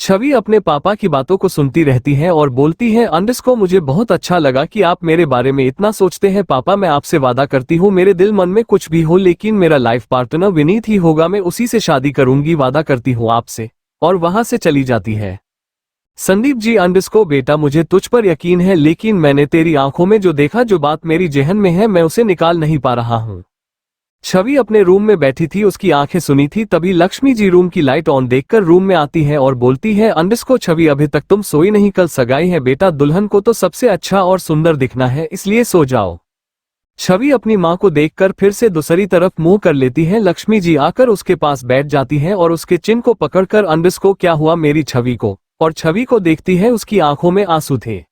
छवि अपने पापा की बातों को सुनती रहती है और बोलती है, अंडरस्को मुझे बहुत अच्छा लगा कि आप मेरे बारे में इतना सोचते हैं पापा, मैं आपसे वादा करती हूँ मेरे दिल मन में कुछ भी हो लेकिन मेरा लाइफ पार्टनर विनीत ही होगा, मैं उसी से शादी करूंगी, वादा करती हूँ आपसे। और वहां से चली जाती है। संदीप जी अंडरस्को बेटा मुझे तुझ पर यकीन है, लेकिन मैंने तेरी आंखों में जो देखा, जो बात मेरी जहन में है, मैं उसे निकाल नहीं पा रहा हूँ। छवि अपने रूम में बैठी थी, उसकी आंखें सुनी थी, तभी लक्ष्मी जी रूम की लाइट ऑन देखकर रूम में आती है और बोलती है, अंडरस्को छवि अभी तक तुम सोई नहीं, कल सगाई है बेटा, दुल्हन को तो सबसे अच्छा और सुंदर दिखना है, इसलिए सो जाओ। छवि अपनी माँ को देखकर फिर से दूसरी तरफ मुंह कर लेती है। लक्ष्मी जी आकर उसके पास बैठ जाती है और उसके चिन को पकड़कर, अंडरस्को क्या हुआ मेरी छवि को? और छवि को देखती है, उसकी आंखों में आंसू थे।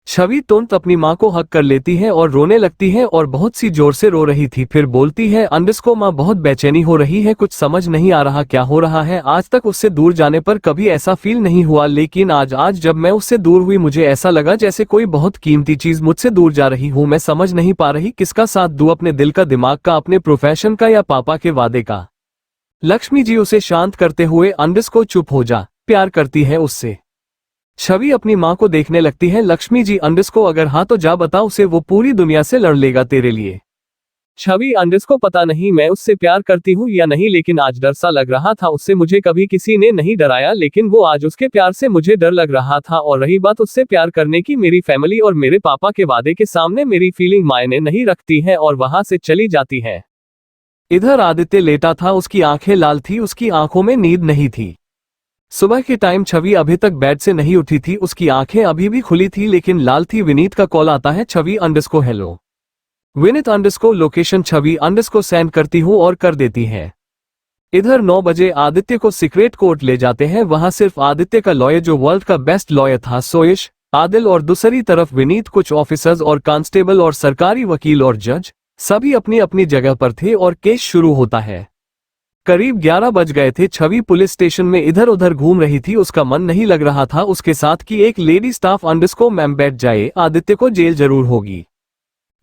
छवि तुरंत अपनी माँ को हक कर लेती है और रोने लगती है और बहुत सी जोर से रो रही थी। फिर बोलती है, अंडरस्को माँ बहुत बेचैनी हो रही है, कुछ समझ नहीं आ रहा क्या हो रहा है, आज तक उससे दूर जाने पर कभी ऐसा फील नहीं हुआ, लेकिन आज जब मैं उससे दूर हुई मुझे ऐसा लगा जैसे कोई बहुत कीमती चीज मुझसे दूर जा रही हूँ, मैं समझ नहीं पा रही किसका साथ दूं, अपने दिल का, दिमाग का, अपने प्रोफेशन का या पापा के वादे का। लक्ष्मी जी उसे शांत करते हुए, अंडरस्को चुप हो जा, प्यार करती है उससे। छवि अपनी माँ को देखने लगती है। लक्ष्मी जी अंडरस्को अगर हाँ तो जा बता उसे, वो पूरी दुनिया से लड़ लेगा तेरे लिए। छवि अंडरस्को पता नहीं मैं उससे प्यार करती हूँ या नहीं, लेकिन आज डर सा लग रहा था, उससे मुझे कभी किसी ने नहीं डराया, लेकिन वो आज उसके प्यार से मुझे डर लग रहा था। और रही बात उससे प्यार करने की, मेरी फैमिली और मेरे पापा के वादे के सामने मेरी फीलिंग मायने नहीं रखती है, और वहां से चली जाती है। इधर आदित्य लेटा था, उसकी आंखें लाल थी, उसकी आंखों में नींद नहीं थी। सुबह के टाइम छवि अभी तक बेड से नहीं उठी थी, उसकी आंखें अभी भी खुली थी लेकिन लाल थी। विनीत का कॉल आता है, Chhavi underscore hello. Vineet underscore location Chhavi underscore send करती हूँ और कर देती है। इधर 9 बजे आदित्य को सीक्रेट कोर्ट ले जाते हैं, वहां सिर्फ आदित्य का लॉयर जो वर्ल्ड का बेस्ट लॉयर था, सोयश, आदिल, और दूसरी तरफ विनीत, कुछ ऑफिसर्स और कांस्टेबल और सरकारी वकील और जज, सभी अपनी अपनी जगह पर थे और केस शुरू होता है। करीब 11 बज गए थे। छवि पुलिस स्टेशन में इधर उधर घूम रही थी, उसका मन नहीं लग रहा था उसके साथ कि एक लेडी स्टाफ अंडरस्को मैम बैठ जाए, आदित्य को जेल जरूर होगी।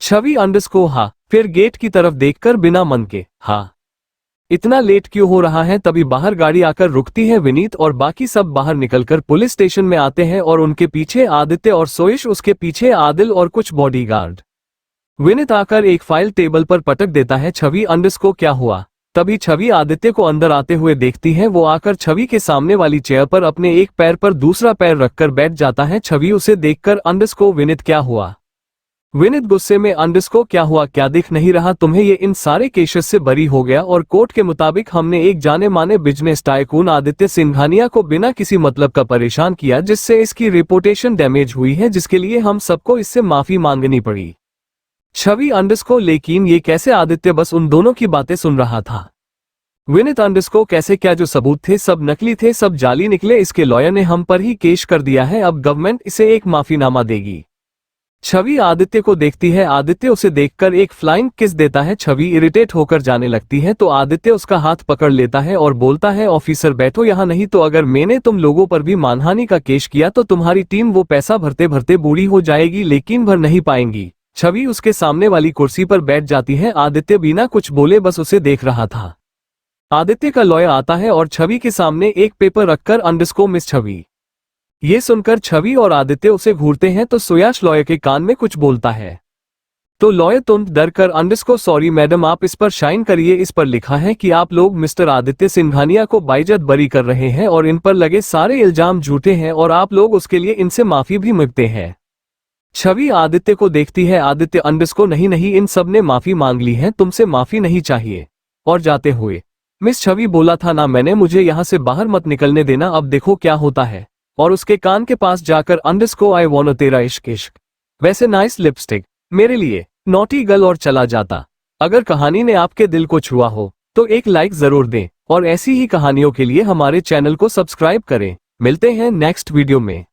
छवि अंडरस्को हाँ, फिर गेट की तरफ देखकर बिना मन के हाँ, इतना लेट क्यों हो रहा है? तभी बाहर गाड़ी आकर रुकती है। विनीत और बाकी सब बाहर निकलकर पुलिस स्टेशन में आते हैं और उनके पीछे आदित्य और सोयश, उसके पीछे आदिल और कुछ बॉडीगार्ड। विनीत आकर एक फाइल टेबल पर पटक देता है। छवि अंडरस्को क्या हुआ? तभी छवि आदित्य को अंदर आते हुए देखती है। वो आकर छवि के सामने वाली चेयर पर अपने एक पैर पर दूसरा पैर रखकर बैठ जाता है। छवि उसे देखकर, अंडरस्को विनीत क्या हुआ? विनीत गुस्से में, अंडरस्को क्या हुआ, क्या दिख नहीं रहा तुम्हें? ये इन सारे केसेस से बरी हो गया और कोर्ट के मुताबिक हमने एक जाने माने बिजनेस टाइकून आदित्य सिंघानिया को बिना किसी मतलब का परेशान किया, जिससे इसकी रिपुटेशन डैमेज हुई है, जिसके लिए हम सबको इससे माफी मांगनी पड़ी। छवि अंडरस्को लेकिन ये कैसे? आदित्य बस उन दोनों की बातें सुन रहा था। विनीत अंडरस्को कैसे? क्या जो सबूत थे सब नकली थे, सब जाली निकले, इसके लॉयर ने हम पर ही केस कर दिया है, अब गवर्नमेंट इसे एक माफीनामा देगी। छवि आदित्य को देखती है। आदित्य उसे देखकर एक फ्लाइंग किस देता है। छवि इरिटेट होकर जाने लगती है तो आदित्य उसका हाथ पकड़ लेता है और बोलता है, ऑफिसर बैठो यहाँ, नहीं तो अगर मैंने तुम लोगों पर भी मानहानि का केस किया तो तुम्हारी टीम वो पैसा भरते भरते बूढ़ी हो जाएगी, लेकिन भर नहीं पाएंगी। छवि उसके सामने वाली कुर्सी पर बैठ जाती है। आदित्य बिना कुछ बोले बस उसे देख रहा था। आदित्य का लॉयर आता है और छवि के सामने एक पेपर रखकर, अंडरस्को मिस छवि। ये सुनकर छवि और आदित्य उसे घूरते हैं तो सुयाश लॉयर के कान में कुछ बोलता है तो लॉयर तुरंत डर कर, अंडरस्को सॉरी मैडम, आप इस पर साइन करिए, इस पर लिखा है कि आप लोग मिस्टर आदित्य सिंघानिया को बाइज्जत बरी कर रहे हैं और इन पर लगे सारे इल्जाम झूठे हैं और आप लोग उसके लिए इनसे माफी भी मांगते हैं। छवि आदित्य को देखती है। आदित्य, अंडरस्को नहीं नहीं, इन सब ने माफी मांग ली है, तुमसे माफी नहीं चाहिए। और जाते हुए, मिस छवि बोला था ना मैंने, मुझे यहाँ से बाहर मत निकलने देना, अब देखो क्या होता है। और उसके कान के पास जाकर, अंडरस्को आई वांट तेरा इश्क इश्क, वैसे नाइस लिपस्टिक मेरे लिए, नॉटी गर्ल, और चला जाता। अगर कहानी ने आपके दिल को छुआ हो तो एक लाइक जरूर दें और ऐसी ही कहानियों के लिए हमारे चैनल को सब्सक्राइब करें। मिलते हैं नेक्स्ट वीडियो में।